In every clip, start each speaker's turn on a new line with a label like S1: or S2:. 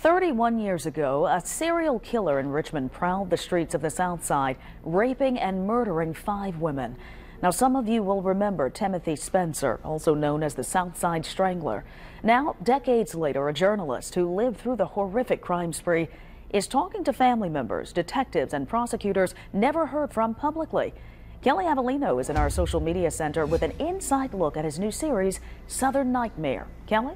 S1: 31 years ago, a serial killer in Richmond prowled the streets of the South Side, raping and murdering 5 women. Now, some of you will remember Timothy Spencer, also known as the South Side Strangler. Now, decades later, a journalist who lived through the horrific crime spree is talking to family members, detectives, and prosecutors never heard from publicly. Kelly Avellino is in our social media center with an inside look at his new series, Southern Nightmare. Kelly?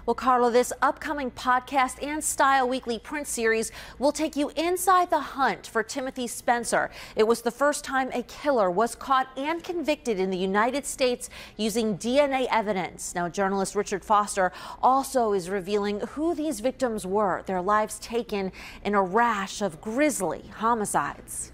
S2: Well, Carla, this upcoming podcast and Style Weekly print series will take you inside the hunt for Timothy Spencer. It was the first time a killer was caught and convicted in the United States using DNA evidence. Now, journalist Richard Foster also is revealing who these victims were, their lives taken in a rash of grisly homicides.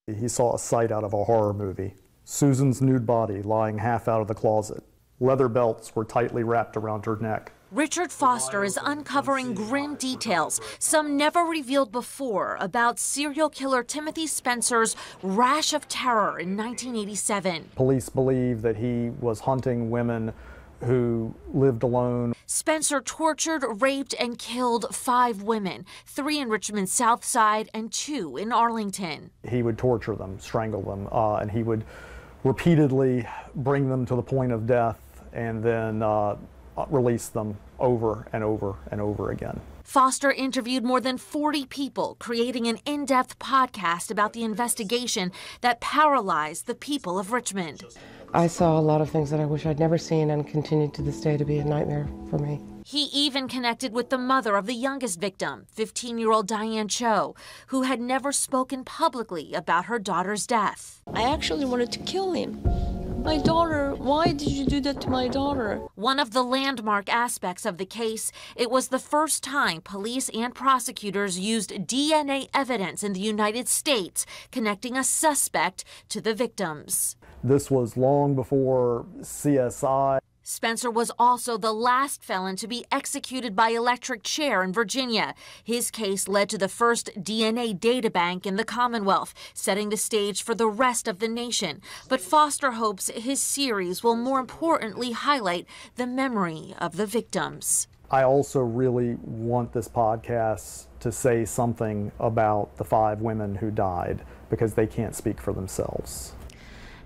S3: He saw a sight out of a horror movie. Susan's nude body lying half out of the closet. Leather belts were tightly wrapped around her neck.
S2: Richard Foster is uncovering grim details, some never revealed before, about serial killer Timothy Spencer's rash of terror in 1987.
S3: Police believe that he was hunting women who lived alone.
S2: Spencer tortured, raped, and killed 5 women, 3 in Richmond's South Side and 2 in Arlington.
S3: He would torture them, strangle them, and he would repeatedly bring them to the point of death and then release them over and over and over again.
S2: Foster interviewed more than 40 people, creating an in-depth podcast about the investigation that paralyzed the people of Richmond.
S4: I saw a lot of things that I wish I'd never seen and continue to this day to be a nightmare for me.
S2: He even connected with the mother of the youngest victim, 15-year-old Diane Cho, who had never spoken publicly about her daughter's death.
S5: I actually wanted to kill him. My daughter, why did you do that to my daughter?
S2: One of the landmark aspects of the case, it was the first time police and prosecutors used DNA evidence in the United States, connecting a suspect to the victims.
S3: This was long before CSI.
S2: Spencer was also the last felon to be executed by electric chair in Virginia. His case led to the first DNA databank in the Commonwealth, setting the stage for the rest of the nation. But Foster hopes his series will more importantly highlight the memory of the victims.
S3: I also really want this podcast to say something about the 5 women who died because they can't speak for themselves.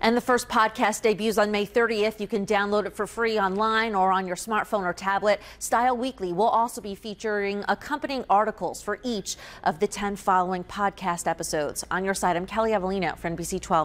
S2: And the first podcast debuts on May 30th. You can download it for free online or on your smartphone or tablet. Style Weekly will also be featuring accompanying articles for each of the 10 following podcast episodes. On your side, I'm Kelly Avellino for NBC 12.